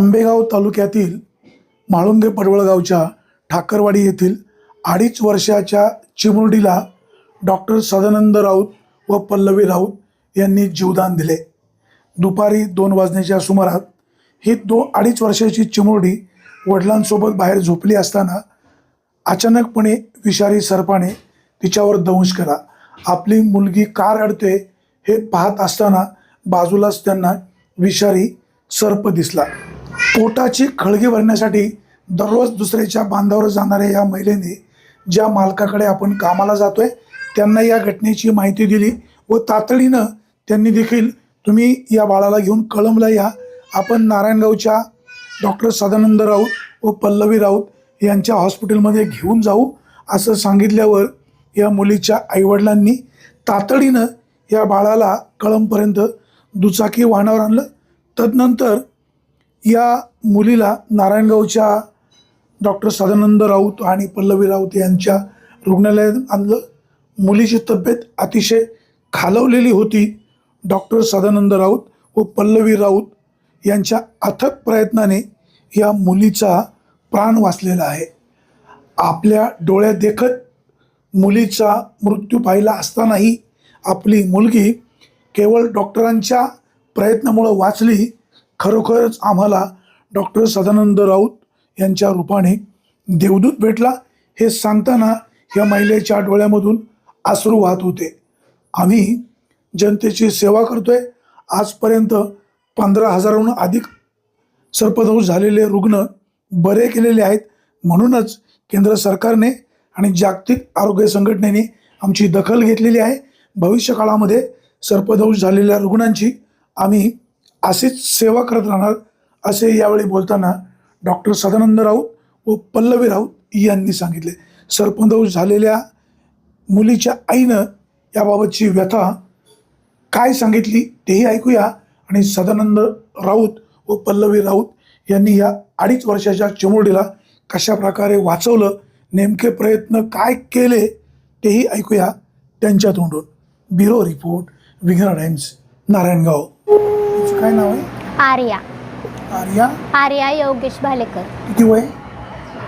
आंबेगाव तालुक्यातील म्हाळुंगे पडवळगावच्या ठाकरवाडी येथील 2.5 वर्षाच्या चिमुरडीला डॉक्टर सदानंद राऊत व पल्लवी राऊत यांनी जीवदान दिले। दुपारी 2 वाजण्याच्या सुमारास ही 2.5 वर्षाची चिमुरडी वडिलांसोबत बाहेर झोपली असताना अचानकपणे विषारी सर्पाने तिच्यावर दंश केला। आपली मुलगी का रडते हे पाहत असताना बाजूलाच त्यांना विषारी सर्प दिसला। पोटाची खळगी भरण्यासाठी दररोज दुसऱ्याच्या बांधावर जाणाऱ्या या महिलेने ज्या मालकाकडे आपण कामाला जातोय त्यांना या घटनेची माहिती दिली व तातडीनं त्यांनी देखील तुम्ही या बाळाला घेऊन कळंबला या, आपण नारायणगावच्या डॉक्टर सदानंद राऊत व पल्लवी राऊत यांच्या हॉस्पिटलमध्ये घेऊन जाऊ असं सांगितल्यावर या मुलीच्या आईवडिलांनी तातडीनं या बाळाला कळंबपर्यंत दुचाकी वाहनावर आणलं। तदनंतर या मुलीला नारायणगावच्या डॉक्टर सदानंद राऊत आणि पल्लवी राऊत यांच्या रुग्णालयात आणलं। मुलीची तब्येत अतिशय खालावलेली होती। डॉक्टर सदानंद राऊत व पल्लवी राऊत यांच्या अथक प्रयत्नाने या मुलीचा प्राण वाचलेला आहे। आपल्या डोळ्यात देखत मुलीचा मृत्यू पाहिला असतानाही आपली मुलगी केवळ डॉक्टरांच्या प्रयत्नामुळे वाचली। खरोखरच आम्हाला डॉक्टर सदानंद राऊत यांच्या रूपाने देवदूत भेटला हे सांगताना या महिलेच्या डोळ्यामधून अश्रू वाहत होते। आम्ही जनतेची सेवा करतोय। आजपर्यंत 15,000हून अधिक सर्पदंश झालेले रुग्ण बरे केलेले आहेत। म्हणूनच केंद्र सरकारने आणि जागतिक आरोग्य संघटनेने आमची दखल घेतलेली आहे। भविष्य काळामध्ये सर्पदंश झालेल्या रुग्णांची आम्ही अशीच सेवा करत राहणार असे यावेळी बोलताना डॉक्टर सदानंद राऊत व पल्लवी राऊत यांनी सांगितले। सर्पदंश झालेल्या मुलीच्या आईनं याबाबतची व्यथा काय सांगितली तेही ऐकूया आणि सदानंद राऊत व पल्लवी राऊत यांनी या 2.5 वर्षाच्या चिमुरडीला कशा प्रकारे वाचवलं, नेमके प्रयत्न काय केले तेही ऐकूया त्यांच्या तोंडून। ब्युरो रिपोर्ट, विघ्न टाइम्स, नारायणगाव। तुझं काय नाव आहे? आर्या। आर्या? आर्या योगेश भालेकर। किती वय?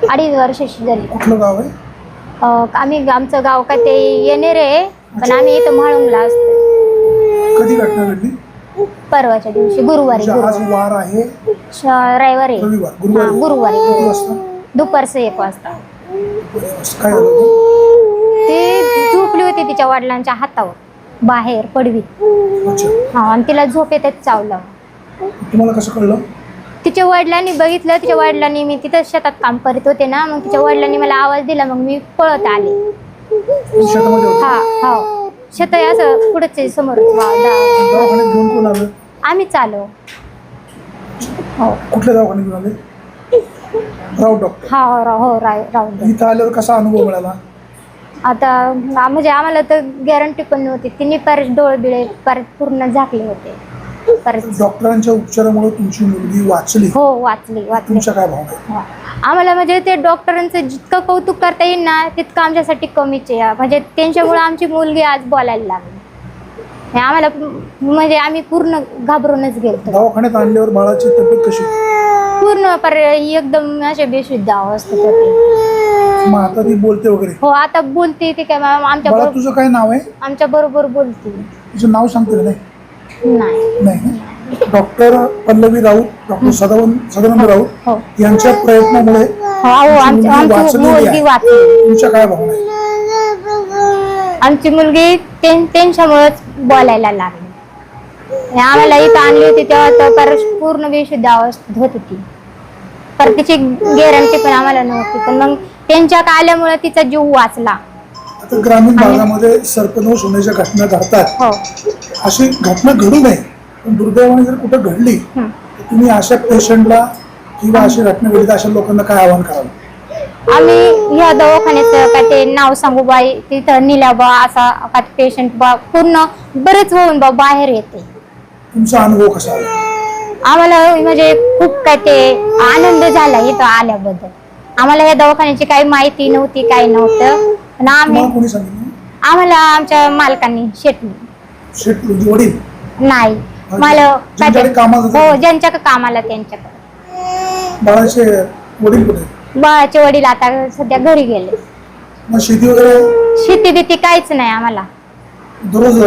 2.5 वर्षाची झाली। कुठलं गाव आहे? आमचं गाव काय ते येणेरे आहे, पण आम्ही इथं म्हाळुंगला असतो। कधी घटना घडली? परवाच्या दिवशी गुरुवारी। आज वार आहे रविवारी। गुरुवारी किती वाजता? दुपारचं 1 वाजता। काय झालं होतं? ती झोपली होती तिच्या वडिलांच्या हातावर बाहेर पडवीत। अच्छा। आणि तिला झोप येतात चावलं। तुम्हाला कसं कळलं? तिच्या वडिलांनी बघितलं। तिच्या वडिलांनी, मी तिथं शेतात काम करत होते ना, मग तिच्या वडिलांनी मला आवाज दिला, मग मी पळत आले। हा शेत आहे असं पुढे समोर। दवाखान्यात घेऊन कोण आलं? आम्हीच आलो। हो। कुठल्या दवाखान्यात घेऊन आले? राऊत डॉक्टर? हो राऊत। इथं आल्यावर कसा अनुभव मिळाला? आता म्हणजे आम्हाला तर गॅरंटी पण नव्हती। तिने परत डोळे बिळे परत पूर्ण झाकले होते। डॉक्टरांच्या उपचारामुळे तुमची मुलगी वाचली? हो, वाचली। तुमच्या काय भावना? आम्हाला म्हणजे ते डॉक्टरांचं जितकं कौतुक करता येईल ना तितकं आमच्यासाठी कमीच आहे। म्हणजे त्यांच्यामुळे आमची मुलगी आज बोलायला लागली। आम्हाला म्हणजे आम्ही पूर्ण घाबरूनच गेलो। दवाखान्यात आणल्यावर बाळाची तब्येत कशी? पूर्ण एकदम असे बेशुद्ध अवस्थेत होते। मग आता ती बोलते वगैरे? हो, आता बोलते। ती काय आमच्या बरोबर? तुझं काय नाव आहे? आमच्या बरोबर बोलते। तुझं नाव सांगते नाही? नाही। डॉक्टर पल्लवी राऊत, डॉक्टर सदानंद राऊत यांच्या प्रयत्नामुळे आमची मुलगी वाचली। तुमच्या काय भावना आहे? आमची मुलगी त्यांच्यामुळेच बोलायला लागली। आम्हाला इथं आणली होती तेव्हा तर पूर्ण बेशुद्ध अवस्थेत होती ती, पर तिची गॅरंटी पण आम्हाला नव्हती, पण मग त्यांच्यात आल्यामुळे तिचा जीव वाचला। आता ग्रामीण भागामध्ये सर्पदंश होण्याच्या घटना घडतात। हो। अशी घटना घडू नये, पण दुर्दैवाने जर कुठं घडली तर तुम्ही अशा पेशंटला किंवा अशी घटना घडली अशा लोकांना काय आवाहन कराल? आम्ही या दवाखान्याचं काय ते नाव सांगू बाई, तिथं निला बा असा का पेशंट बा पूर्ण बरेच होऊन बा बाहेर येते। तुमचा अनुभव कसा आला? आम्हाला म्हणजे खूप काय ते आनंद झाला इथं आल्याबद्दल। आम्हाला या दवाखान्याची काही माहिती नव्हती, काही नव्हतं, पण आम्हाला आमच्या मालकांनी वडील नाही मला ज्यांच्या कामाला त्यांच्याकडे बाळाचे वडील कुठे आहेत? बाळाचे वडील आता सध्या घरी गेले. मग शेती वगैरे शेती बिती काहीच नाही आम्हाला. दररोज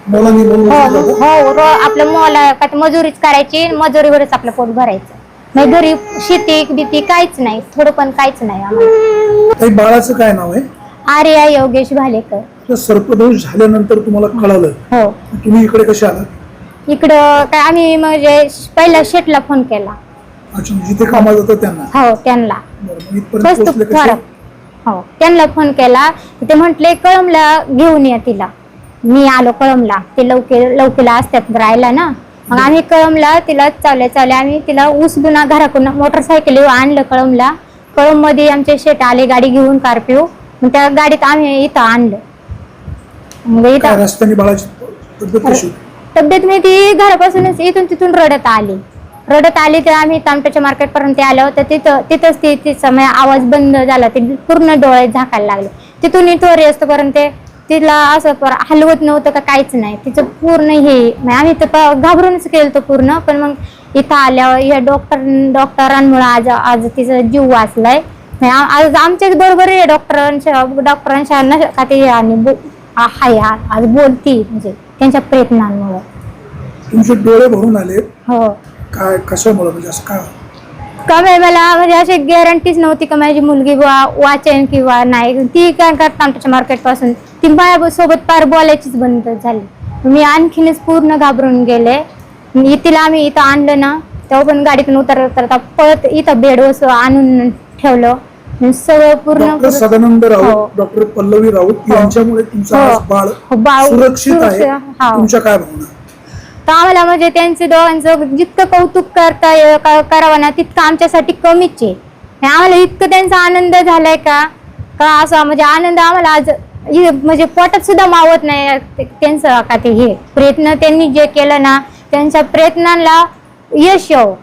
मुलांनी हो आपलं मोला का मजुरीच करायची, मजुरीवरच आपलं पोट भरायचं. नाही घरी शेती बिती काहीच नाही, थोडं पण काहीच नाही आम्हाला. काही बाळाचं काय नाव आहे? आर्या योगेश भालेकर. तर सर्पदोष झाल्यानंतर तुम्हाला कळालं, हो. तुम्ही इकडे कसे आलात? इकडं काय आम्ही म्हणजे पहिला शेटला फोन केला. अच्छा, जिथे कामाला जातं त्यांना? हो त्यांना. बरं, मग इथपर्यंत बस पोहोचले कसे? फरक. हो त्यांना फोन केला, ते म्हटले कळमला घेऊन या तिला. मी आलो कळमला, ते लवकेला असतात राहायला ना. मग आम्ही कळमला तिला चालले आम्ही तिला उचलून घराकडून मोटरसायकल आणलं कळमला. कळम मध्ये आमचे शेट आले गाडी घेऊन कार्पिओ, मग त्या गाडीत आम्ही इथं आणलं. मग काय इथं रस्त्याने बाळाची तब्येत कशी होती? तब्येत नाही, ती घरापासूनच इथून तिथून रडत आली तर आम्ही तामट्याच्या मार्केट पर्यंत आलो. तर तिथंच तिचा आवाज बंद झाला, ते पूर्ण डोळे झाकायला लागले. तिथून इथवर असतोपर्यंत तिला असं हलवत नव्हतं का काहीच नाही, तिचं पूर्ण हे आम्ही तर घाबरूनच केलं पूर्ण. पण मग इथं आल्यावर या डॉक्टरांमुळे आज तिचा जीव वाचलाय. आज आमच्याच बरोबर आहे डॉक्टरांच्या का ते आज बोलती म्हणजे त्यांच्या प्रयत्नांमुळे. तुमचे डोळे भरून आले? हो. काय कशामुळे, म्हणजे असं काय? का मला म्हणजे अशी गॅरंटीच नव्हती का माझी मुलगी वाचेन किंवा नाही. ती काय करता आमच्या मार्केट पासून ती माझ्यासोबत पार बोलायचीच बंद झाली. मी आणखीनच पूर्ण घाबरून गेले. तिला आम्ही इथं आणलं ना, तेव्हा पण गाडीतून उतरता पळत इथं बेडवर आणून ठेवलं. सगळं पूर्ण. डॉक्टर सदानंद राऊत, डॉक्टर पल्लवी राऊत यांच्यामुळे तुमचं आज बाळ सुरक्षित आहे. तुमच्या काय भावना? तर आम्हाला म्हणजे त्यांचे दोघांचं जितकं कौतुक करावं ना तितकं आमच्यासाठी कमीच आहे. आम्हाला इतकं त्यांचा आनंद झालाय का असं म्हणजे आनंद आम्हाला आज म्हणजे पोटात सुद्धा मावत नाही. त्यांचं का ते हे प्रयत्न त्यांनी जे केलं ना, त्यांच्या प्रयत्नांना यश येव.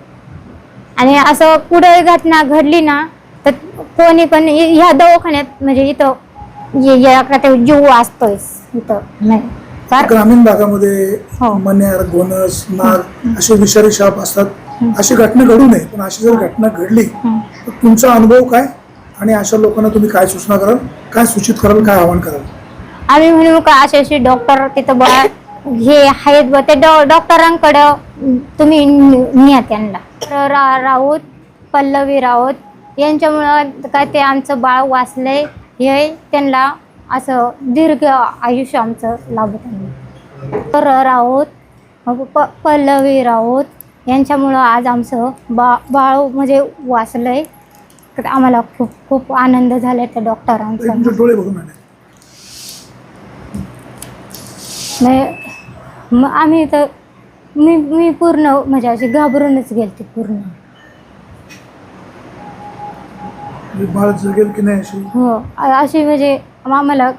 आणि असं पुढे घटना घडली ना तर कोणी पण ह्या दवाखान्यात म्हणजे इथं जीव वाचतोय इथं नाही. ग्रामीण भागामध्ये मण्यार, गोनस, नाग असे विषारी साप असतात. अशी घटना घडू नये, पण अशी जर घटना घडली तर तुमचा अनुभव काय आणि अशा लोकांना तुम्ही काय सूचना कराल, काय सूचित कराल, काय आवाहन कराल? आम्ही म्हणू का असे डॉक्टर तिथं हे आहेत ते डॉक्टरांकडं तुम्ही न्या त्यांना. राऊत, पल्लवी राऊत यांच्यामुळं काय ते आमचं बाळ वाचलंय, हे त्यांना असं दीर्घ आयुष्य आमचं लाभत आहे. तर राऊत, पल्लवी राऊत यांच्यामुळं आज आमचं बाळ म्हणजे वाचलंय. आम्हाला खूप खूप आनंद झालाय त्या डॉक्टरांचा. डोळे बघून आले. आम्ही तर मी पूर्ण म्हणजे अशी घाबरूनच गेलते पूर्ण. बाळ जगेल की नाही अशी? हो, अशी म्हणजे आम्हाला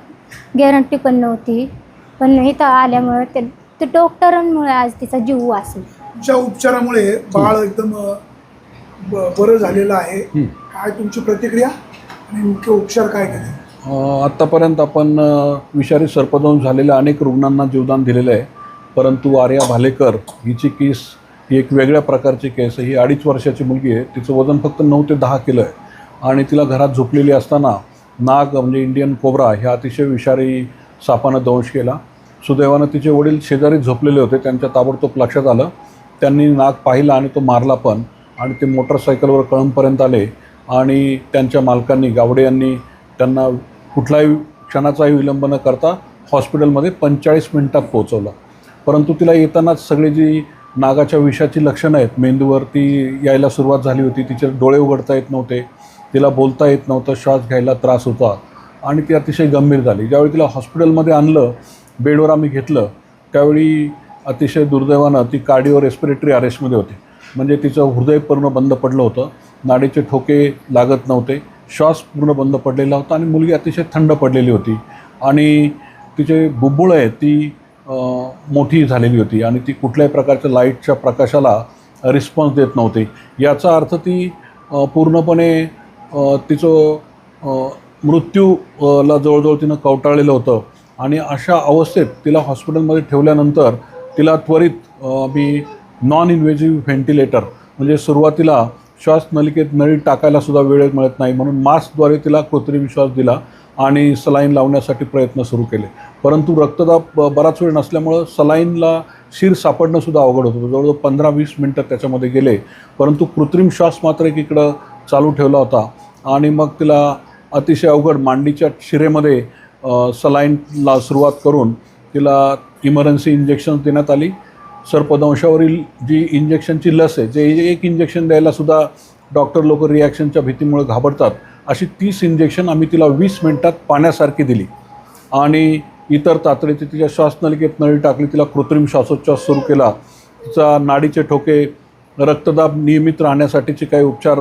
गॅरंटी पण नव्हती. पण इथं आल्यामुळे ते डॉक्टरांमुळे आज तिचा जीव वाचला. तुमच्या उपचारामुळे बाळ एकदम बरं झालेलं आहे. काय तुमची प्रतिक्रिया आणि मुख्य उपचार काय केले? आत्तापर्यंत आपण विषारी सर्पदंश झालेल्या अनेक रुग्णांना जीवदान दिलेलं आहे. परंतु आर्या भालेकर हिची केस ही एक वेगळ्या प्रकारची केस आहे. ही 2.5 वर्षाची मुलगी आहे. तिचं वजन फक्त 9 ते 10 किलो आहे आणि तिला घरात झोपलेली असताना नाग म्हणजे इंडियन कोब्रा ह्या अतिशय विषारी सापानं दंश केला. सुदैवानं तिचे वडील शेजारी झोपलेले होते. त्यांच्या ताबडतोब लक्षात आलं. त्यांनी नाग पाहिला आणि तो मारला पण. आणि ते मोटरसायकलवर कळंबपर्यंत आले आणि त्यांच्या मालकांनी गावडे यांनी त्यांना कुठलाही क्षणाचाही विलंब न करता हॉस्पिटलमध्ये 45 मिनिटात पोहोचवलं. परंतु तिला येतानाच सगळी जी नागाच्या विषाची लक्षणं आहेत मेंदूवर ती यायला सुरुवात झाली होती. तिचे डोळे उघडता येत नव्हते, तिला बोलता येत नव्हतं, श्वास घ्यायला त्रास होता आणि ती अतिशय गंभीर झाली. ज्यावेळी तिला हॉस्पिटलमध्ये आणलं, बेडवर आम्ही घेतलं, त्यावेळी अतिशय दुर्दैवानं ती कार्डिओ रेस्पिरेटरी अरेस्टमध्ये होती. म्हणजे तिचं हृदय पूर्ण बंद पडलं होतं, नाडीचे ठोके लागत नव्हते, श्वास पूर्ण बंद पडलेला होता आणि मुलगी अतिशय थंड पडलेली होती आणि तिचे बुब्बुळ आहे ती मोठी झालेली होती आणि ती कुठल्याही प्रकारच्या लाईटच्या प्रकाशाला रिस्पॉन्स देत नव्हती. याचा अर्थ ती पूर्णपणे तिचं मृत्यूला जवळजवळ तिनं कवटाळलेलं होतं. आणि अशा अवस्थेत तिला हॉस्पिटलमध्ये ठेवल्यानंतर तिला त्वरित मी नॉन इन्व्हेजिव्ह व्हेंटिलेटर म्हणजे सुरुवातीला श्वासनलिकेत नळी टाकायला सुद्धा वेळ मिळत नाही, म्हणून मास्कद्वारे तिला कृत्रिम श्वास दिला आणि सलाईन लावण्यासाठी प्रयत्न सुरू केले. परंतु रक्तदाब बराच वेळ नसल्यामुळं सलाईनला शिर सापडणं सुद्धा अवघड होतं. जवळजवळ 15-20 मिनटं त्याच्यामध्ये गेले, परंतु कृत्रिम श्वास मात्र एकीकडं चालू ठेवला होता. आणि मग तिला अतिशय अवघड मांडीच्या शिरेमध्ये सलाईनला सुरुवात करून तिला इमर्जन्सी इंजेक्शन्स देण्यात आली. सर्पदंशावरील जी इंजेक्शनची लस आहे, जे एक इंजेक्शन द्यायलासुद्धा डॉक्टर लोक रिॲक्शनच्या भीतीमुळे घाबरतात, अशी 30 इंजेक्शन आम्ही तिला 20 मिनटात पाण्यासारखी दिली. आणि इतर तातडीची तिच्या श्वासनलिकेत नळी टाकली, तिला कृत्रिम श्वासोच्छ्वास सुरू केला, तिचा नाडीचे ठोके, रक्तदाब नियमित राहण्यासाठीचे काही उपचार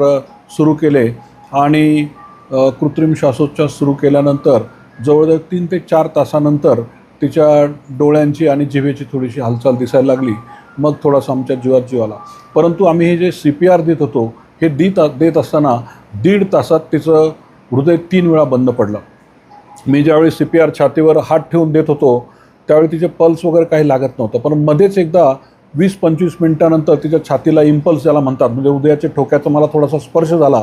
सुरू केले. आणि कृत्रिम श्वासोच्छ्वास सुरू केल्यानंतर जवळजवळ 3 ते 4 तासानंतर तिच्या डोळ्यांची आणि जिभेची थोडीशी हालचाल दिसायला लागली. मग थोडासा आमच्या जीवात जीव आला. परंतु आम्ही हे जे CPR देत होतो, हे देत असताना 1.5 तासात तिचं हृदय 3 वेळा बंद पडलं. मी ज्यावेळी CPR छातीवर हात ठेवून देत होतो त्यावेळी तिचे पल्स वगैरे काही लागत नव्हतं, पण मध्येच एकदा 20-25 मिनटानंतर तिच्या छातीला इम्पल्स ज्याला म्हणतात, म्हणजे हृदयाच्या ठोक्याचा मला थोडासा स्पर्श झाला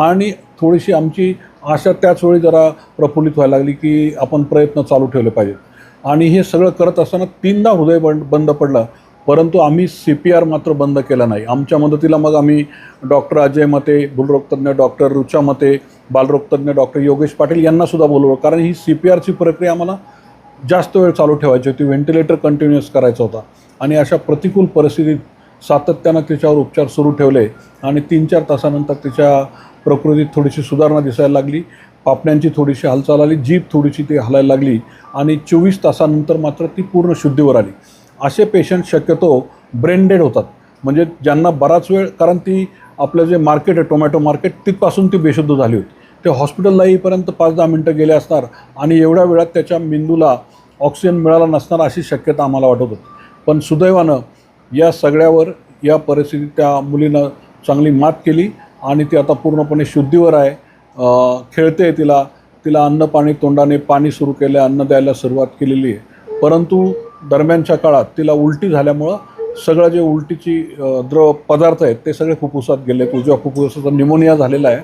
आणि थोडीशी आमची आशा त्याच वेळी जरा प्रफुल्लित व्हायला लागली की आपण प्रयत्न चालू ठेवले पाहिजेत. आणि हे सगळं करत असताना 3दा हृदय बंद पडलं, परंतु आम्ही CPR मात्र बंद केला नाही. आमच्या मदतीला मग आम्ही डॉक्टर अजय मते, भूलरोगतज्ञ डॉक्टर रुचा मते, बालरोगतज्ञ डॉक्टर योगेश पाटील यांनासुद्धा बोलवलं, कारण ही CPRची प्रक्रिया आम्हाला जास्त वेळ चालू ठेवायची होती, व्हेंटिलेटर कंटिन्युअस करायचा होता. आणि अशा प्रतिकूल परिस्थितीत सातत्यानं तिच्यावर उपचार सुरू ठेवले आणि 3-4 तासानंतर तिच्या प्रकृतीत थोडीशी सुधारणा दिसायला लागली, पापण्यांची थोडीशी हालचाल आली, जीभ थोडीशी ती हलायला लागली आणि 24 तासानंतर मात्र ती पूर्ण शुद्धीवर आली. असे पेशंट शक्यतो ब्रेन डेड होतात, म्हणजे ज्यांना बराच वेळ, कारण ती आपलं जे मार्केट आहे टोमॅटो मार्केट, तिथपासून ती बेशुद्ध झाली होती. ते हॉस्पिटलला येईपर्यंत 5-10 मिनटं गेले असणार आणि एवढ्या वेळात त्याच्या मेंदूला ऑक्सिजन मिळाला नसणार अशी शक्यता आम्हाला वाटत होती. पण सुदैवानं या सगळ्यावर, या परिस्थितीत त्या मुलीनं चांगली मात केली आणि ती आता पूर्णपणे शुद्धीवर आहे, खेळते. तिला अन्न पाणी तोंडाने पाणी सुरू केलं, अन्न द्यायला सुरुवात केलेली आहे. परंतु दरम्यानच्या काळात तिला उलटी झाल्यामुळं सगळं जे उलटीची द्रव पदार्थ आहेत ते सगळे फुफ्फुसात गेले. उजव्या फुफ्फुसाचा निमोनिया झालेला आहे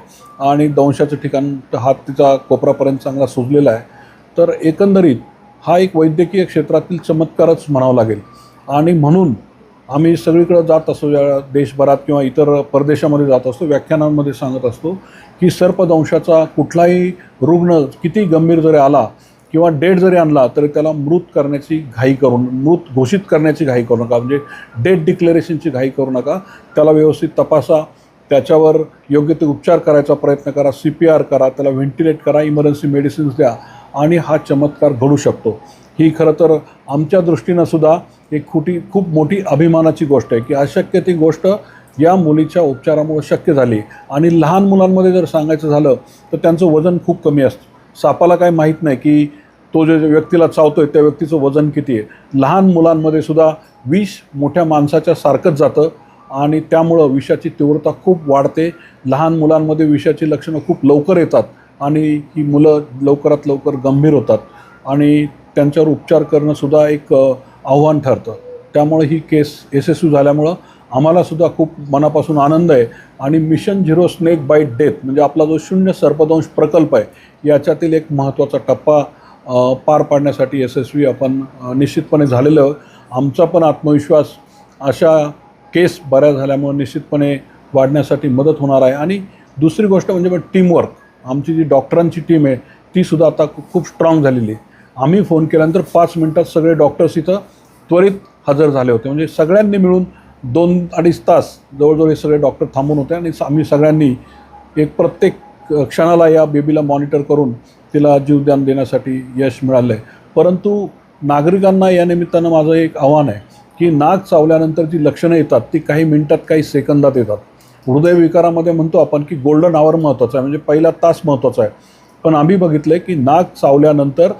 आणि दंशाचं ठिकाण हात तिचा कोपरापर्यंत चांगला सुजलेला आहे. तर एकंदरीत हा एक वैद्यकीय क्षेत्रातील चमत्कारच म्हणावा लागेल. आणि म्हणून आम्ही सगळीकडे जात असतो, देशभरात किंवा इतर परदेशामध्ये जात असतो, व्याख्यानांमध्ये सांगत असतो की सर्पदंशाचा कुठलाही रुग्ण किती गंभीर जरी आला किंवा डेड जरी आणला तरी त्याला मृत घोषित करण्याची घाई करू नका, म्हणजे डेड डिक्लेरेशनची घाई करू नका. त्याला व्यवस्थित तपासा, त्याच्यावर योग्य ते उपचार करायचा प्रयत्न करा, CPR करा, त्याला व्हेंटिलेट करा, इमर्जन्सी मेडिसिन्स द्या आणि हा चमत्कार घडू शकतो. ही खरं तर आमच्या दृष्टीनं सुद्धा एक खूप मोठी अभिमानाची गोष्ट आहे की अशक्य ती गोष्ट या मुलीच्या उपचारामुळे शक्य झाली. आणि लहान मुलांमध्ये जर सांगायचं झालं तर त्यांचं वजन खूप कमी असतं. सापाला काय माहीत नाही की तो जे व्यक्तीला चावतोय त्या व्यक्तीचं वजन किती आहे. लहान मुलांमध्ये सुद्धा विष मोठ्या माणसाच्या सारखंच जातं आणि त्यामुळं विषाची तीव्रता खूप वाढते. लहान मुलांमध्ये विषाची लक्षणं खूप लवकर येतात आणि ही मुलं लवकरात लवकर गंभीर होतात आणि त्यांच्यावर उपचार करणंसुद्धा एक आव्हान ठरतं. त्यामुळे ही केस यशस्वी झाल्यामुळं आम्हालासुद्धा खूप मनापासून आनंद आहे. आणि मिशन 0 स्नेक बाईट डेथ म्हणजे आपला जो 0 सर्पदंश प्रकल्प आहे याच्यातील एक महत्त्वाचा टप्पा पार पाडण्यासाठी यशस्वी आपण निश्चितपणे झालेलं. आमचा पण आत्मविश्वास अशा केस बऱ्या झाल्यामुळे निश्चितपणे वाढण्यासाठी मदत होणार आहे. आणि दुसरी गोष्ट म्हणजे टीमवर्क. आमची जी डॉक्टरांची टीम आहे तीसुद्धा आता खूप स्ट्रॉंग झालेली आहे. आम्ही फोन केल्यानंतर 5 मिनटात सगळे डॉक्टर्स इथं त्वरित हजर झाले होते. म्हणजे सगळ्यांनी मिळून 2-2.5 तास जवळजवळ हे सगळे डॉक्टर थांबून होते आणि आम्ही सगळ्यांनी एक प्रत्येक क्षणाला या बेबीला मॉनिटर करून तिला जीवदान देण्यासाठी यश मिळालं आहे. परंतु नागरिकांना या निमित्तानं माझं एक आव्हान आहे की नाक चावल्यानंतर जी लक्षणं येतात ती काही मिनटात काही सेकंदात येतात. हृदयविकारामध्ये म्हणतो आपण की गोल्डन आवर महत्त्वाचा आहे, म्हणजे पहिला तास महत्त्वाचा आहे. पण आम्ही बघितलं आहे की नाक चावल्यानंतर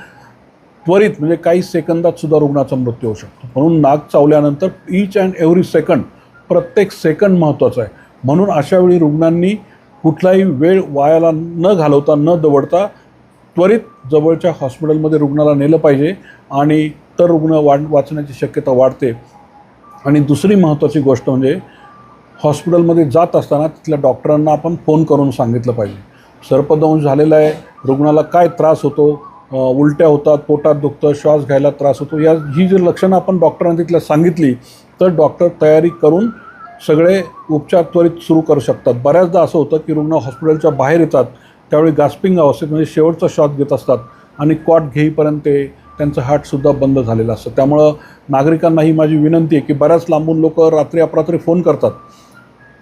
त्वरित म्हणजे काही सेकंदात सुद्धा रुग्णाचा मृत्यू होऊ शकतो. म्हणून नाक चावल्यानंतर ईच अँड एव्हरी सेकंड, प्रत्येक सेकंड महत्त्वाचा आहे. म्हणून अशावेळी रुग्णांनी कुठलाही वेळ वायाला न घालवता न दवडता त्वरित जवळच्या हॉस्पिटलमध्ये रुग्णाला नेलं पाहिजे आणि तर रुग्ण वाचण्याची शक्यता वाढते. आणि दुसरी महत्त्वाची गोष्ट म्हणजे हॉस्पिटलमध्ये जात असताना तिथल्या डॉक्टरांना आपण फोन करून सांगितलं पाहिजे. सर्पदंश झालेला आहे, रुग्णाला काय त्रास होतो, उलट्या होतात, पोटात दुखतं, श्वास घ्यायला त्रास होतो, ही जी लक्षणं आपण डॉक्टरांना तिथल्या सांगितली तर डॉक्टर तयारी करून सगळे उपचार त्वरित सुरू करू शकतात. बऱ्याचदा असं होतं की रुग्ण हॉस्पिटलच्या बाहेर येतात त्यावेळी गास्पिंग अवस्थेत म्हणजे शेवटचा श्वास घेत असतात आणि कॉट घेईपर्यंत त्यांचं हार्टसुद्धा बंद झालेलं असतं. त्यामुळं नागरिकांना ही माझी विनंती आहे की बऱ्याच लांबून लोक रात्री अपरात्री फोन करतात,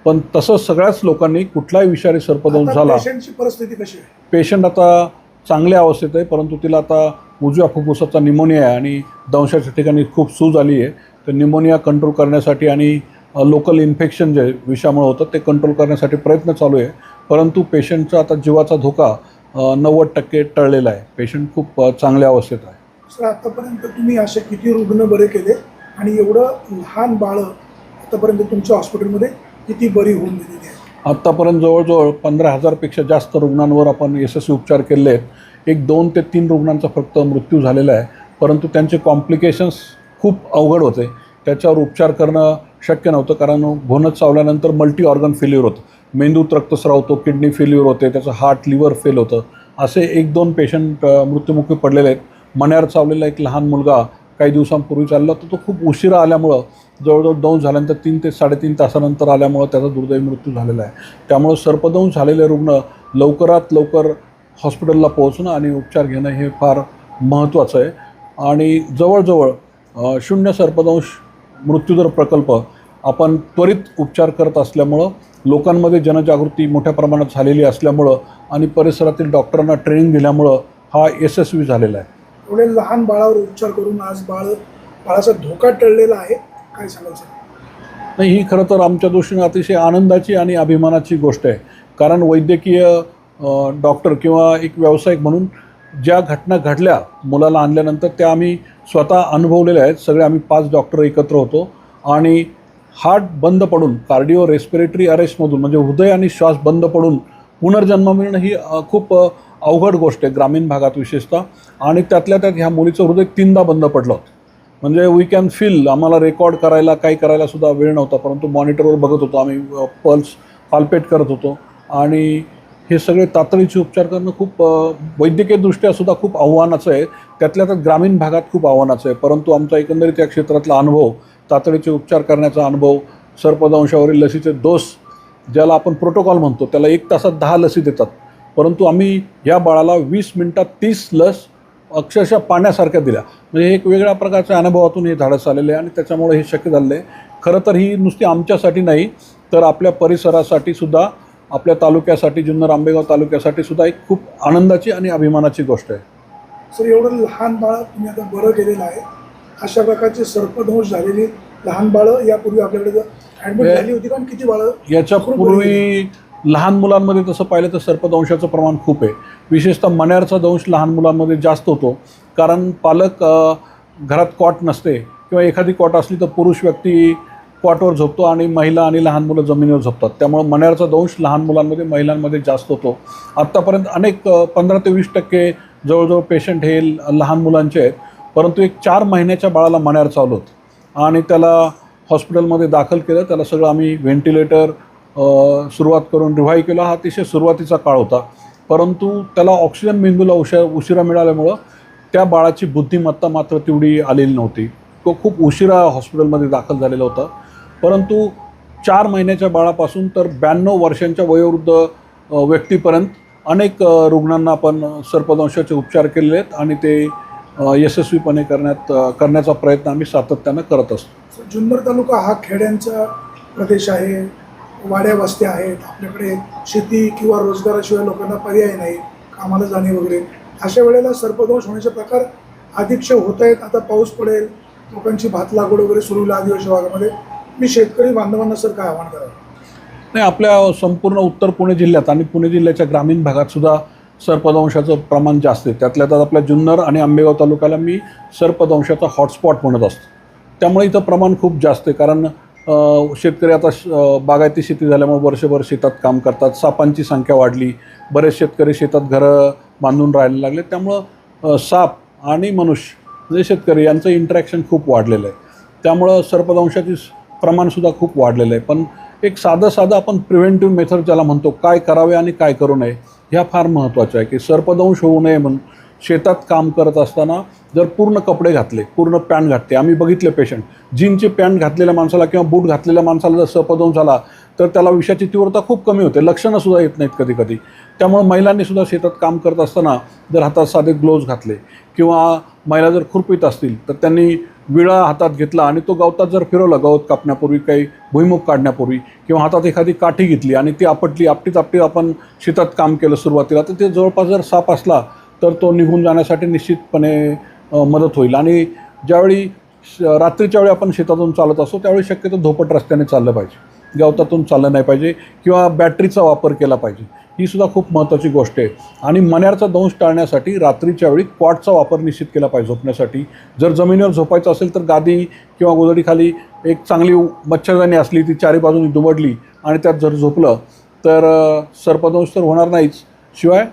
पण तसं सगळ्याच लोकांनी कुठलाही विषारी सर्पदंश झाला. पेशंटची परिस्थिती कशी आहे? पेशंट आता चांगल्या अवस्थेत आहे, परंतु तिला आता उजव्या फुफ्फुसाचा निमोनिया आहे आणि दंशाच्या ठिकाणी खूप सूज आली आहे. तर निमोनिया कंट्रोल करण्यासाठी आणि लोकल इन्फेक्शन जे विषामुळे होतं ते कंट्रोल करण्यासाठी प्रयत्न चालू आहे. परंतु पेशंटचा आता जीवाचा धोका 90% टळलेला आहे. पेशंट खूप चांगल्या अवस्थेत आहे. सर, आतापर्यंत तुम्ही असे किती रुग्ण बरे केले आणि एवढं लहान बाळं आतापर्यंत तुमच्या हॉस्पिटलमध्ये किती बरी होऊन गेलेली आहे? आत्तापर्यंत जवळजवळ 15,000पेक्षा जास्त रुग्णांवर आपण यशस्वी उपचार केले आहेत. एक 2 ते 3 रुग्णांचा फक्त मृत्यू झालेला आहे, परंतु त्यांचे कॉम्प्लिकेशन्स खूप अवघड होते. त्याच्यावर उपचार करणं शक्य नव्हतं, कारण भोनच चावल्यानंतर मल्टी ऑर्गन फेल्युअर होतं. मेंदूत रक्तस्राव होतो, किडनी फेल्युअर होते, त्याचं हार्ट लिव्हर फेल होतं. असे 1-2 पेशंट मृत्युमुखी पडलेले आहेत. मण्यावर चावलेला एक लहान मुलगा काही दिवसांपूर्वी चालला तर तो खूप उशिरा आल्यामुळं जवळजवळ दंश झाल्यानंतर 3 ते 3.5 तासानंतर आल्यामुळं त्याचा दुर्दैवी मृत्यू झालेला आहे. त्यामुळं सर्पदंश झालेले रुग्ण लवकरात लवकर हॉस्पिटलला पोहोचणं आणि उपचार घेणं हे फार महत्त्वाचं आहे. आणि जवळजवळ 0 सर्पदंश मृत्यूदर प्रकल्प आपण त्वरित उपचार करत असल्यामुळं, लोकांमध्ये जनजागृती मोठ्या प्रमाणात झालेली असल्यामुळं आणि परिसरातील डॉक्टरांना ट्रेनिंग दिल्यामुळं हा यशस्वी झालेला आहे. एवढे लहान बाळावर उपचार करून आज बाळाचा धोका टळलेला आहे, काय सांगायचं? नाही, ही खरं तर आमच्या दृष्टीने अतिशय आनंदाची आणि अभिमानाची गोष्ट आहे. कारण वैद्यकीय डॉक्टर किंवा एक व्यावसायिक म्हणून ज्या घटना घडल्या मुलाला आणल्यानंतर त्या आम्ही स्वतः अनुभवलेल्या आहेत. सगळे आम्ही 5 डॉक्टर एकत्र होतो आणि हार्ट बंद पडून कार्डिओ रेस्पिरेटरी अरेस्टमधून म्हणजे हृदय आणि श्वास बंद पडून पुनर्जन्म मिळणं ही खूप अवघड गोष्ट आहे ग्रामीण भागात विशेषतः. आणि त्यातल्या त्यात ह्या मुलीचं हृदय 3दा बंद पडलं होतं. म्हणजे वी कॅन फील, आम्हाला रेकॉर्ड करायला काही करायला सुद्धा वेळ नव्हता, परंतु मॉनिटरवर बघत होतो आम्ही, पल्स पाल्पेट करत होतो. आणि हे सगळे तातडीचे उपचार करणं खूप वैद्यकीयदृष्ट्या सुद्धा खूप आव्हानाचं आहे. त्यातल्या त्यात ग्रामीण भागात खूप आव्हानाचं आहे. परंतु आमचा एकंदरीत या क्षेत्रातला अनुभव, तातडीचे उपचार करण्याचा अनुभव, सर्पदंशावरील लसीचे डोस ज्याला आपण प्रोटोकॉल म्हणतो त्याला 1 तासात 10 लसी देतात, परंतु आम्ही या बाळाला 20 मिनिटात 30 लस अक्षरशः पाण्यासारख्या दिल्या. म्हणजे एक वेगळ्या प्रकारच्या अनुभवातून हे धाडस आलेलं आहे आणि त्याच्यामुळे हे शक्य झालेलं आहे. खरं तर ही नुसती आमच्यासाठी नाही तर आपल्या परिसरासाठी सुद्धा, आपल्या तालुक्यासाठी, जुन्नर आंबेगाव तालुक्यासाठी सुद्धा एक खूप आनंदाची आणि अभिमानाची गोष्ट आहे. सर, एवढं लहान बाळ तुम्ही आता बरं केलेलं आहे. अशा प्रकारचे सर्पदंश झालेली लहान बाळं यापूर्वी आपल्याकडे ॲडमिट झाली होती, कारण किती बाळं? याच्यापूर्वी लहान मुलांमध्ये तसं पाहिलं तर सर्पदंशाचं प्रमाण खूप आहे. विशेषतः मण्यारचा दंश लहान मुलांमध्ये जास्त होतो, कारण पालक घरात कॉट नसते किंवा एखादी कॉट असली तर पुरुष व्यक्ती कॉटवर झोपतो आणि महिला आणि लहान मुलं जमिनीवर झोपतात. त्यामुळे मण्यारचा दंश लहान मुलांमध्ये, महिलांमध्ये जास्त होतो. आत्तापर्यंत अनेक 15 ते 20% जवळजवळ पेशंट हे लहान मुलांचे आहेत. परंतु एक 4 महिन्याच्या बाळाला मण्यार चावलं होतं आणि त्याला हॉस्पिटलमध्ये दाखल केलं. त्याला सगळं आम्ही व्हेंटिलेटर सुरुवात करून रिव्हाईव्ह केला. हा अतिशय सुरुवातीचा काळ होता, परंतु त्याला ऑक्सिजन मेंदूला उशिरा मिळाल्यामुळं त्या बाळाची बुद्धिमत्ता मात्र तेवढी आलेली नव्हती. तो खूप उशिरा हॉस्पिटलमध्ये दाखल झालेला होता. परंतु 4 महिन्याच्या बाळापासून तर 92 वर्षांच्या वयोवृद्ध व्यक्तीपर्यंत अनेक रुग्णांना आपण सर्पदंशाचे उपचार केलेले आहेत आणि ते यशस्वीपणे करण्याचा प्रयत्न आम्ही सातत्यानं करत असतो. जुन्नर तालुका हा खेड्यांचा प्रदेश आहे, वाड्या वस्त्या आहेत, आपल्याकडे शेती किंवा रोजगाराशिवाय लोकांना पर्याय नाही, कामाला जाणे वगैरे. अशा वेळेला सर्पदंश होण्याचे प्रकार अधिकचे होत आहेत. आता पाऊस पडेल, लोकांची भात लागवड वगैरे सुरू होईल आदिवासी भागामध्ये. मी शेतकरी बांधवांना सर काय आव्हान करावं? नाही, आपल्या संपूर्ण उत्तर पुणे जिल्ह्यात आणि पुणे जिल्ह्याच्या ग्रामीण भागात सुद्धा सर्पदंशाचं प्रमाण जास्त आहे. त्यातल्या त्यात आपल्या जुन्नर आणि आंबेगाव तालुक्याला मी सर्पदंशाचा हॉटस्पॉट म्हणत असतो. त्यामुळे इथं प्रमाण खूप जास्त आहे, कारण शेतकरी आता बागायती शेती झाल्यामुळे वर्षभर शेतात काम करतात. सापांची संख्या वाढली, बरेच शेतकरी शेतात घरं बांधून राहायला लागले. त्यामुळं साप आणि मनुष्य म्हणजे शेतकरी यांचं इंटरॅक्शन खूप वाढलेलं आहे. त्यामुळं सर्पदंशाची प्रमाणसुद्धा खूप वाढलेलं आहे. पण एक साधं आपण प्रिव्हेंटिव्ह मेथड ज्याला म्हणतो, काय करावे आणि काय करू नये, ह्या फार महत्त्वाच्या आहे. की सर्पदंश होऊ नये म्हणून शेतात काम करत असताना जर पूर्ण कपडे घातले, पूर्ण पॅन्ट घातले, आम्ही बघितले पेशंट, जीनचे पॅन्ट घातलेल्या माणसाला किंवा बूट घातलेल्या माणसाला जर सर्पदंश झाला तर त्याला विषाची तीव्रता खूप कमी होते, लक्षणंसुद्धा येत नाहीत कधी कधी. त्यामुळे महिलांनीसुद्धा शेतात काम करत असताना जर हातात साधे ग्लोव्ज घातले किंवा महिला जर खुरपीत असतील तर त्यांनी विळा हातात घेतला आणि तो गवतात जर फिरवला, गवत कापण्यापूर्वी, काही भुईमुग काढण्यापूर्वी, किंवा हातात एखादी काठी घेतली आणि ती आपटली, आपटीत आपण शेतात काम केलं सुरुवातीला, तर ते जवळपास जर साप असला तर तो निघून जाण्यासाठी निश्चितपणे मदत होईल. आणि ज्यावेळी रात्रीच्या वेळी आपण शेतातून चालत असतो त्यावेळी शक्यतो धोपट रस्त्याने चाललं पाहिजे, गवतातून चाललं नाही पाहिजे, किंवा बॅटरीचा वापर केला पाहिजे, ही सुद्धा खूप महत्त्वाची गोष्ट आहे. आणि मण्याचा दंश टाळण्यासाठी रात्रीच्या वेळी क्वाटचा वापर निश्चित केला पाहिजे झोपण्यासाठी. जर जमिनीवर झोपायचं असेल तर गादी किंवा गोधडीखाली एक चांगली मच्छरदाणी असली, ती चारी बाजूनी दुमडली आणि त्यात जर झोपलं तर सर्पदंश तर होणार नाहीच, शिवाय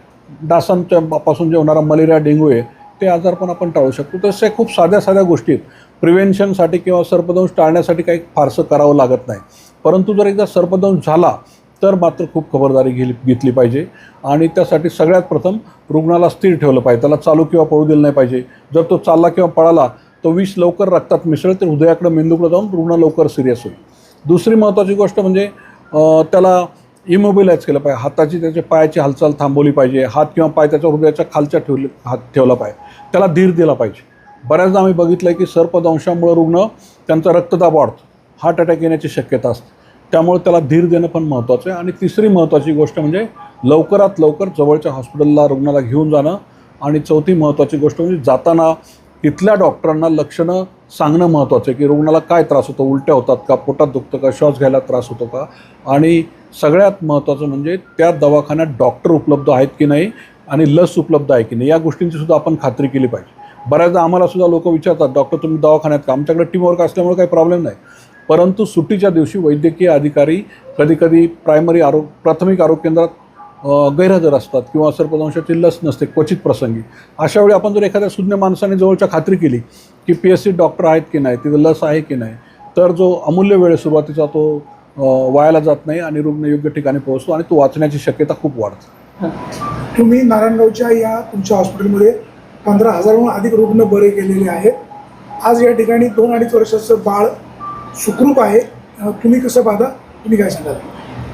डासांच्या पासून जे होणारा मलेरिया, डेंग्यू आहे ते आजार पण आपण टाळू शकतो. तसे खूप साध्या गोष्टी आहेत. प्रिव्हेन्शनसाठी किंवा सर्पदंश टाळण्यासाठी काही फारसं करावं लागत नाही, परंतु जर एकदा सर्पदंश झाला तर मात्र खूप खबरदारी घेतली पाहिजे. आणि त्यासाठी सगळ्यात प्रथम रुग्णाला स्थिर ठेवलं पाहिजे, त्याला चालू किंवा पळू दिलं नाही पाहिजे. जर तो चालला किंवा पळाला तो विष लवकर रक्तात मिसळेल तर हृदयाकडे, मेंदूकडे जाऊन रुग्ण लवकर सिरियस होईल. दुसरी महत्त्वाची गोष्ट म्हणजे त्याला इमोबिलाइज केलं पाहिजे, हाताची त्याच्या पायाची हालचाल थांबवली पाहिजे, हात किंवा पाय त्याच्या हृदयाच्या खालच्या हात ठेवला पाहिजे, त्याला धीर दिला पाहिजे. बऱ्याचदा आम्ही बघितलं आहे की सर्पदंशामुळे रुग्ण त्यांचा रक्तदाब वाढतो, हार्ट अटॅक येण्याची शक्यता असते, त्यामुळे त्याला धीर देणं पण महत्त्वाचं आहे. आणि तिसरी महत्त्वाची गोष्ट म्हणजे लवकरात लवकर जवळच्या हॉस्पिटलला रुग्णाला घेऊन जाणं. आणि चौथी महत्त्वाची गोष्ट म्हणजे जाताना तिथल्या डॉक्टरांना लक्षणं सांगणं महत्त्वाचं आहे, की रुग्णाला काय त्रास होतो, उलट्या होतात का, पोटात दुखतं का, श्वास घ्यायला त्रास होतो का. आणि सगळ्यात महत्त्वाचं म्हणजे त्या दवाखान्यात डॉक्टर उपलब्ध आहेत की नाही आणि लस उपलब्ध आहे की नाही, या गोष्टींची सुद्धा आपण खात्री केली पाहिजे. बऱ्याचदा आम्हाला सुद्धा लोक विचारतात, डॉक्टर तुम्ही दवाखान्यात का, आमच्याकडे टीमवर्क असल्यामुळे काही प्रॉब्लेम नाही, परंतु सुट्टीच्या दिवशी वैद्यकीय अधिकारी कधीकधी प्राथमिक आरोग्य केंद्रात गैरहजर असतात किंवा सर्पदंशाची लस नसते क्वचित प्रसंगी. अशा वेळी आपण जर एखाद्या सुज्ञ माणसाने जवळच्या खात्री केली की PSC डॉक्टर आहेत की नाही, तिथं लस आहे की नाही, तर जो अमूल्य वेळ सुरुवातीचा तो वायाला जात नाही आणि रुग्ण योग्य ठिकाणी पोहोचतो आणि तो वाचण्याची शक्यता खूप वाढते. तुम्ही नारायणगावच्या या तुमच्या हॉस्पिटलमध्ये 15,000हून अधिक रुग्ण बरे केलेले आहेत. आज या ठिकाणी 2-2.5 वर्षाचं बाळ सुखरूप आहे. तुम्ही कसं पाहता, तुम्ही काय सांगाल?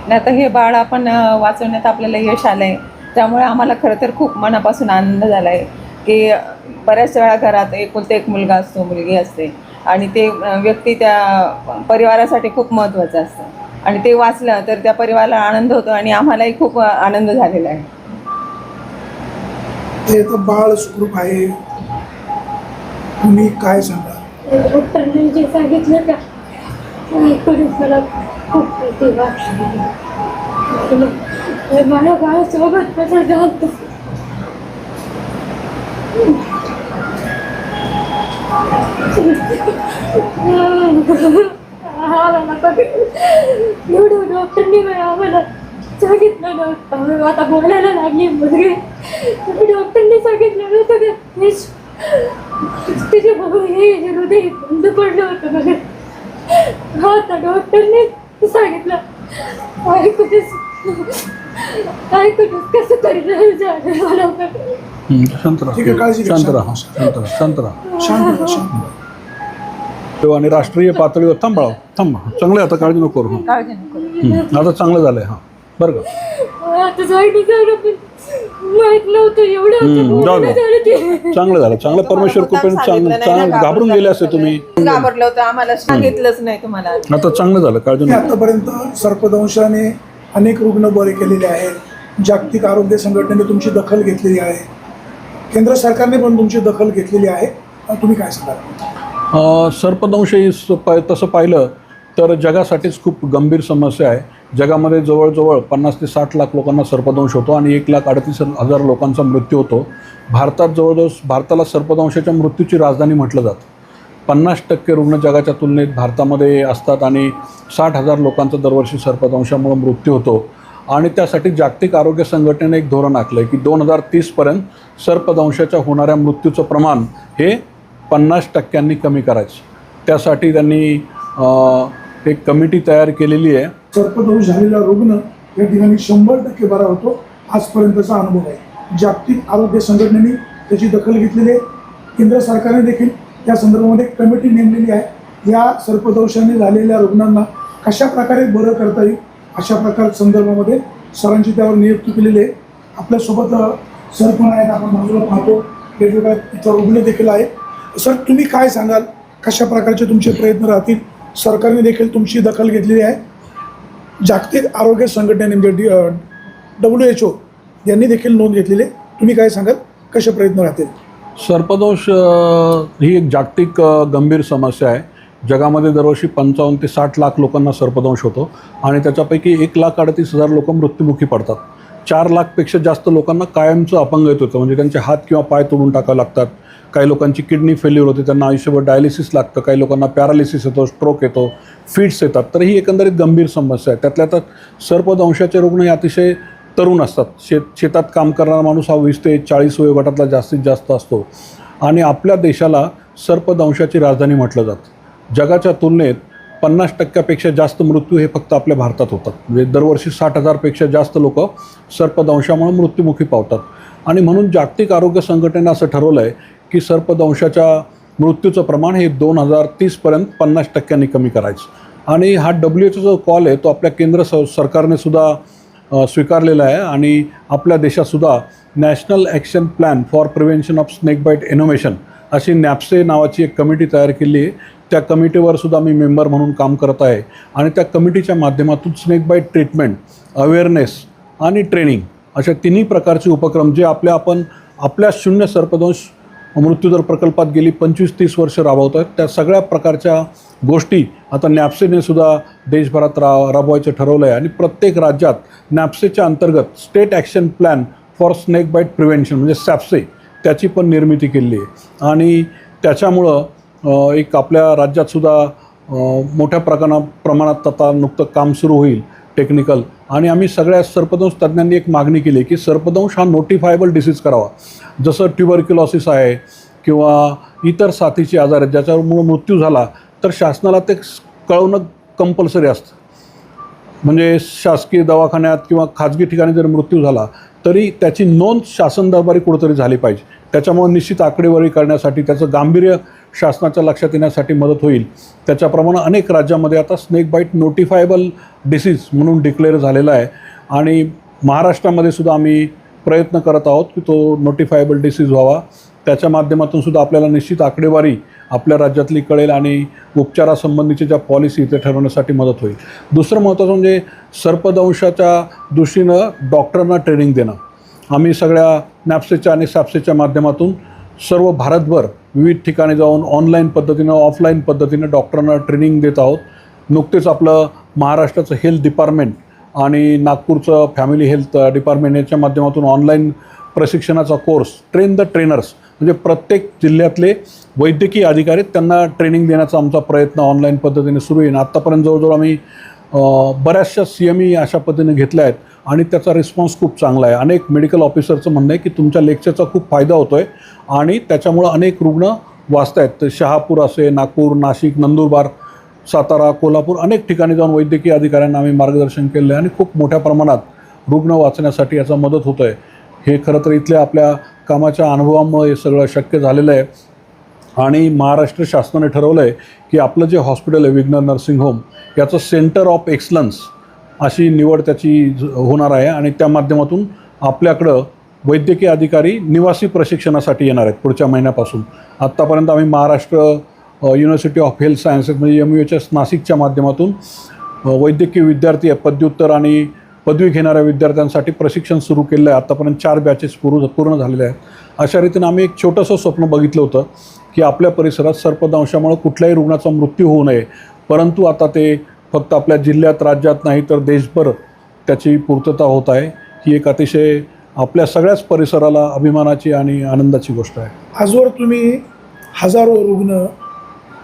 नाही, आता हे बाळ आपण वाचवण्यात आपल्याला यश आलं आहे, त्यामुळे आम्हाला खरं तर खूप मनापासून आनंद झाला आहे. की बऱ्याच वेळा घरात एकुलता एक मुलगा असतो, मुलगी असते, आणि ते व्यक्ती त्या परिवारासाठी खूप महत्त्वाचं असतं, आणि ते वाचलं तर त्या परिवाराला आनंद होतो आणि आम्हालाही खूप आनंद झालेला आहे. ते तर बाळ सुखरूप आहे, तुम्ही काय सांगाल? डॉक्टरने जे सांगितलं का ऐकून मला खूप भीती वाटली. मला बाळासोबत मला जात एवढं डॉक्टरने आम्हाला सांगितलं नव्हतं. आता बोलायला लागली मुलगी, डॉक्टरने सांगितलं नव्हतं का तिचे बघून हे हृदय बंद पडलं होतं बघा. हा, आता डॉक्टरने सांगितलं ऐकूनच कसं तरी झालं मला. ठीक आहे, काळजी घ्या. शांत राहा. शांत. आणि राष्ट्रीय पातळीवर थांबा, चांगलं आहे, आता काळजी नको करू. काळजी नको. आता चांगलं झालंय. हां, बरं का, आता सांगितलं पण माहित नव्हतं एवढं चांगलं झालं, चांगलं. परमेश्वर कृपेने चांगलं. घाबरून गेले असते तुम्ही, घाबरलं होतं, आम्हाला सांगितलंच नाही तुम्हाला. आता चांगलं झालं, काळजी नको. आतापर्यंत सर्पदंशाने अनेक रुग्ण बरे केलेले आहेत. जागतिक आरोग्य संघटनेने तुमची दखल घेतलेली आहे, केंद्र सरकारने पण तुमची दखल घेतलेली आहे. तुम्ही काय सांगाल? सर्पदंश ही तसं पाहिलं तर जगासाठीच खूप गंभीर समस्या आहे. जगामध्ये जवळजवळ 50 ते 60 लाख लोकांना सर्पदंश होतो आणि 1,38,000 लोकांचा मृत्यू होतो. भारतात भारताला सर्पदंशाच्या मृत्यूची राजधानी म्हटलं जातं. 50% रुग्ण जगाच्या तुलनेत भारतामध्ये असतात आणि 60,000 लोकांचा दरवर्षी सर्पदंशामुळे मृत्यू होतो. आणि त्यासाठी जागतिक आरोग्य संघटनेने एक धोरण आखलं आहे की 2030पर्यंत सर्पदंशाच्या होणाऱ्या मृत्यूचं प्रमाण हे 50% कमी करायचं. त्यासाठी त्यांनी एक कमिटी तयार केलेली आहे सर्पदंश झालेला रुग्ण या ठिकाणी 100% बरा होतो, आजपर्यंतचा अनुभव आहे. जागतिक आरोग्य संघटनेने त्याची दखल घेतलेली आहे. केंद्र सरकारने देखील या संदर्भामध्ये कमिटी नेमलेली आहे. या सर्पदंशाने झालेल्या रुग्णांना कशा प्रकारे बरं करता येईल अशा प्रकारच्या संदर्भामध्ये सरांची त्यावर नियुक्ती केलेली आहे. आपल्यासोबत सर पण आहेत, आपण बाजूला पाहतो, वेगवेगळ्या इतर रुग्ण देखील आहेत. सर, तुम्ही काय सांगाल, कशा प्रकारचे तुमचे प्रयत्न राहतील? सरकारने देखील तुमची दखल घेतलेली आहे. जागतिक आरोग्य संघटनेने म्हणजे WHO यांनी देखील नोंद घेतलेली आहे. तुम्ही काय सांगाल, कसे प्रयत्न राहतील? सर्पदंश ही एक जागतिक गंभीर समस्या आहे. जगामध्ये दरवर्षी 55 ते 60 लाख लोकांना सर्पदंश होतो आणि त्याच्यापैकी 1,38,000 लोक मृत्युमुखी पडतात. 4 लाखपेक्षा जास्त लोकांना कायमचं अपंगत होतं, म्हणजे त्यांचे हात किंवा पाय तोडून टाकावे लागतात. काही लोकांची किडनी फेल्युअर होते, त्यांना आयुष्यभर डायलिसिस लागतं. काही लोकांना पॅरालिसिस येतो, स्ट्रोक येतो, फिट्स येतात. तर ही एकंदरीत गंभीर समस्या आहे. त्यातल्या त्यात सर्पदंशाचे रुग्ण हे अतिशय तरुण असतात. शेतात काम करणारा माणूस हा 20 ते 40 वयोगटातला जास्तीत जास्त असतो आणि आपल्या देशाला सर्पदंशाची राजधानी म्हटलं जातं. जगाच्या तुलनेत 50% जास्त मृत्यू हे फक्त आपल्या भारतात होतात. म्हणजे दरवर्षी 60,000पेक्षा जास्त लोक सर्पदंशामुळे मृत्युमुखी पावतात आणि म्हणून जागतिक आरोग्य संघटनेनं असं ठरवलं आहे की सर्पदंशाच्या मृत्यूचं प्रमाण हे 2030पर्यंत 50% कमी करायचं. आणि हा WHO जो कॉल आहे तो आपल्या केंद्र सरकारने सुद्धा स्वीकारलेला आहे आणि आपल्या देशातसुद्धा national action plan for prevention of snake bite envenomation अशी नॅप्से नावाची एक कमिटी तयार केली आहे. त्या कमिटीवर सुद्धा मी मेंबर म्हणून काम करत आहे आणि त्या कमिटीच्या माध्यमातून स्नेक बाईट ट्रीटमेंट, अवेअरनेस आणि ट्रेनिंग अशा तिन्ही प्रकारचे उपक्रम जे आपल्या शून्य सर्पदंश मृत्यूदर प्रकल्पात गेली 25-30 वर्ष राबवत आहेत, त्या सगळ्या प्रकारच्या गोष्टी आता नॅप्सेने सुद्धा देशभरात राबवायचं ठरवलं आहे. आणि प्रत्येक राज्यात नॅप्सेच्या अंतर्गत state action plan for snake bite prevention म्हणजे सॅप्से त्याची पण निर्मिती केली आहे आणि त्याच्यामुळं एक आपल्या राज्यातसुद्धा मोठ्या प्रमाणात आता नुकतं काम सुरू होईल टेक्निकल. आणि आम्ही सगळ्या सर्पदंश तज्ज्ञांनी एक मागणी केली की सर्पदंश हा नोटिफायबल डिसीज करावा. जसं ट्युबरक्युलॉसिस आहे किंवा इतर साथीचे आजार आहेत ज्याच्यामुळे मृत्यू झाला तर शासनाला ते कळवणं कंपल्सरी असतं. म्हणजे शासकीय दवाखान्यात किंवा खाजगी ठिकाणी जर मृत्यू झाला तरी त्याची नोंद शासन दरबारी कुठेतरी झाली पाहिजे. त्याच्यामुळे निश्चित आकडेवारी करण्यासाठी त्याचं गांभीर्य शासनाच्या लक्षात येण्यासाठी मदत होईल. त्याच्याप्रमाणे अनेक राज्यामध्ये आता स्नेक बाईट नोटिफायबल डिसीज म्हणून डिक्लेअर झालेला आहे आणि महाराष्ट्रामध्ये सुद्धा आम्ही प्रयत्न करत आहोत की तो नोटिफायबल डिसीज व्हावा. त्याच्या माध्यमातून सुद्धा आपल्याला निश्चित आकडेवारी आपल्या राज्यातली कळेल आणि उपचारासंबंधीच्या ज्या पॉलिसी ते ठरवण्यासाठी मदत होईल. दुसरं महत्त्वाचं म्हणजे सर्पदंशाच्या दृष्टीनं डॉक्टरांना ट्रेनिंग देणं. आम्ही सगळ्या नॅप्सेच्या आणि सॅप्सेच्या माध्यमातून सर्व भारतभर विविध ठिकाणी जाऊन ऑनलाईन पद्धतीनं ऑफलाईन पद्धतीनं डॉक्टरांना ट्रेनिंग देत आहोत. नुकतेच आपलं महाराष्ट्राचं हेल्थ डिपार्टमेंट आणि नागपूरचं फॅमिली हेल्थ डिपार्टमेंट याच्या माध्यमातून ऑनलाईन प्रशिक्षणाचा कोर्स ट्रेन द ट्रेनर्स म्हणजे प्रत्येक जिल्ह्यातले वैद्यकीय अधिकारी त्यांना ट्रेनिंग देण्याचा आमचा प्रयत्न ऑनलाईन पद्धतीने सुरू आहे. आत्तापर्यंत जवळजवळ आम्ही बऱ्याचशा CME अशा पद्धतीने घेतल्या आहेत आणि त्याचा रिस्पॉन्स खूप चांगला आहे. अनेक मेडिकल ऑफिसरचं म्हणणं आहे की तुमच्या लेक्चरचा खूप फायदा होतो आहे आणि त्याच्यामुळं अनेक रुग्ण वाचत आहेत. तर शहापूर असे, नागपूर, नाशिक, नंदुरबार, सातारा, कोल्हापूर अनेक ठिकाणी जाऊन वैद्यकीय अधिकाऱ्यांना आम्ही मार्गदर्शन केलं आहे आणि खूप मोठ्या प्रमाणात रुग्ण वाचण्यासाठी याचा मदत होतो आहे. हे खरं तर इथल्या आपल्या कामाच्या अनुभवामुळे हे सगळं शक्य झालेलं आहे. आणि महाराष्ट्र शासनाने ठरवलं आहे की आपलं जे हॉस्पिटल आहे विघ्न नर्सिंग होम याचं सेंटर ऑफ एक्सलन्स अशी निवड त्याची होणार आहे आणि त्या माध्यमातून आपल्याकडं वैद्यकीय अधिकारी निवासी प्रशिक्षणासाठी येणार आहेत पुढच्या महिन्यापासून. आत्तापर्यंत आम्ही Maharashtra university of health sciences म्हणजे MUHS नाशिकच्या माध्यमातून वैद्यकीय विद्यार्थी पदव्युत्तर आणि पदवी घेणाऱ्या विद्यार्थ्यांसाठी प्रशिक्षण सुरू केलं आहे. आत्तापर्यंत 4 बॅचेस पूर्ण झालेले आहेत. अशा रीतीनं आम्ही एक छोटंसं स्वप्न बघितलं होतं की आपल्या परिसरात सर्पदंशामुळे कुठल्याही रुग्णाचा मृत्यू होऊ नये, परंतु आता ते फक्त आपल्या जिल्ह्यात राज्यात नाही तर देशभर त्याची पूर्तता होत आहे. ही एक अतिशय आपल्या सगळ्याच परिसराला अभिमानाची आणि आनंदाची गोष्ट आहे. आजवर तुम्ही हजारो रुग्ण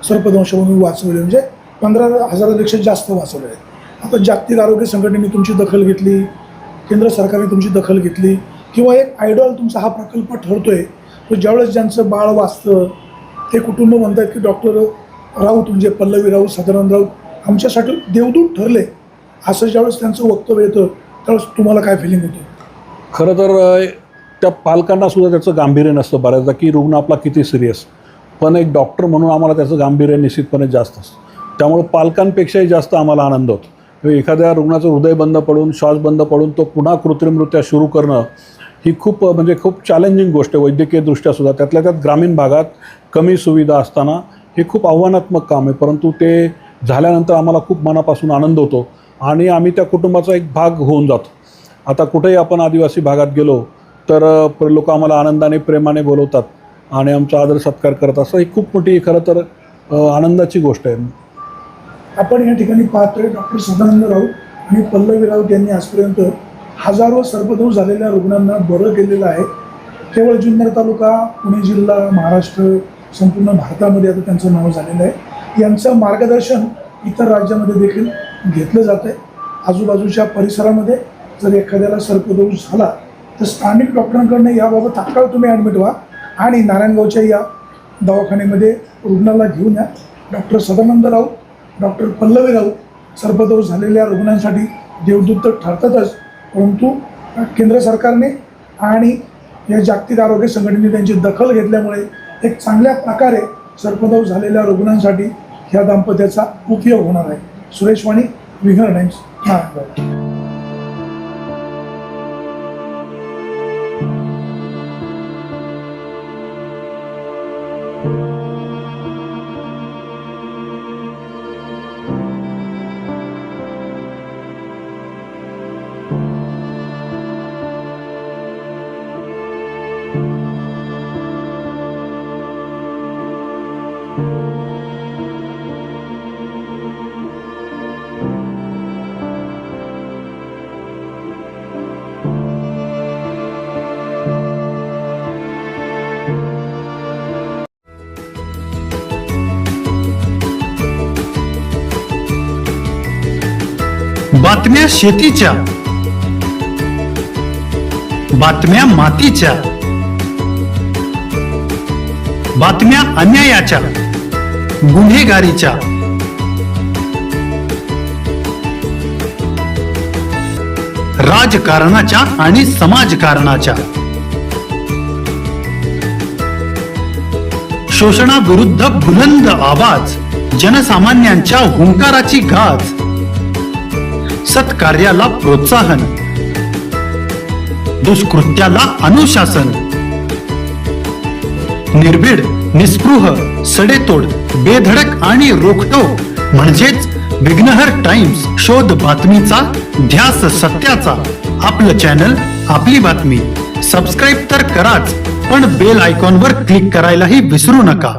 सर्पदंशामधून वाचवले, म्हणजे 15,000पेक्षा जास्त वाचवले आहेत. आता जागतिक आरोग्य संघटनेने तुमची दखल घेतली, केंद्र सरकारने तुमची दखल घेतली किंवा एक आयडॉल तुमचा हा प्रकल्प ठरतोय. तो ज्यावेळेस ज्यांचं बाळ वाचतं ते कुटुंब म्हणतात की डॉक्टर राऊत म्हणजे पल्लवी राऊत, सदानंद राऊत आमच्यासाठी देवदूत ठरले. असं ज्यावेळेस त्यांचं वक्तव्य येतं त्यावेळेस तुम्हाला काय फिलिंग होतं? खरं तर त्या पालकांना सुद्धा त्याचं गांभीर्य नसतं बऱ्याचदा की रुग्ण आपला किती सिरियस, पण एक डॉक्टर म्हणून आम्हाला त्याचं गांभीर्य निश्चितपणे जास्त असतं. त्यामुळे पालकांपेक्षाही जास्त आम्हाला आनंद होतो. एखाद्या रुग्णाचं हृदय बंद पडून, श्वास बंद पडून तो पुन्हा कृत्रिमरित्या सुरू करणं ही खूप खूप चॅलेंजिंग गोष्ट आहे वैद्यकीयदृष्ट्या सुद्धा. त्यातल्या त्यात ग्रामीण भागात कमी सुविधा असताना हे खूप आव्हानात्मक काम आहे, परंतु ते झाल्यानंतर आम्हाला खूप मनापासून आनंद होतो आणि आम्ही त्या कुटुंबाचा एक भाग होऊन जातो. आता कुठेही आपण आदिवासी भागात गेलो तर लोक आम्हाला आनंदाने प्रेमाने बोलवतात आणि आमचा आदर सत्कार करतात. असं ही खूप मोठी खरं तर आनंदाची गोष्ट आहे. आपण या ठिकाणी पाहतोय डॉक्टर सदानंद राऊत आणि पल्लवी राऊत यांनी आजपर्यंत हजारो सर्पदोष झालेल्या रुग्णांना बरं केलेलं आहे. केवळ जुन्नर तालुका, पुणे जिल्हा, महाराष्ट्र, संपूर्ण भारतामध्ये आता त्यांचं नाव झालेलं आहे. यांचं मार्गदर्शन इतर राज्यामध्ये देखील घेतलं जातं आहे. आजूबाजूच्या परिसरामध्ये जर एखाद्याला सर्पदोष झाला तर स्थानिक डॉक्टरांकडनं याबाबत तात्काळ तुम्ही ॲडमिट व्हा आणि नारायणगावच्या या दवाखान्यामध्ये रुग्णाला घेऊन या. डॉक्टर सदानंद राऊत, डॉक्टर पल्लवी राऊत सर्पदोष झालेल्या रुग्णांसाठी देवदूत तर ठरतातच, परंतु केंद्र सरकारने आणि या जागतिक आरोग्य संघटनेने त्यांची दखल घेतल्यामुळे एक चांगल्या प्रकारे सर्पदोष झालेल्या रुग्णांसाठी ह्या दाम्पत्याचा उपयोग होणार आहे. सुरेश वाणी, विघ्न टाइम्स, नारायणगाव. बातम्या शेतीच्या, बातम्या मातीच्या, बातम्या अन्यायाच्या, गुन्हेगारीच्या, राजकारणाच्या आणि समाजकारणाच्या, शोषणाविरुद्ध बुलंद आवाज, जनसामान्यांच्या हुंकाराची गाज, सत्कार्याला प्रोत्साहन, दुष्कृत्याला अनुशासन, निर्भीड, निस्पृह, सडेतोड, बेधडक आणि रोखठोक म्हणजेच विघ्नहर टाइम्स. शोध बातमीचा, ध्यास सत्याचा. आपलं चॅनल, आपली बातमी. सबस्क्राईब तर कराच, पण बेल आयकॉनवर क्लिक करायलाही विसरू नका.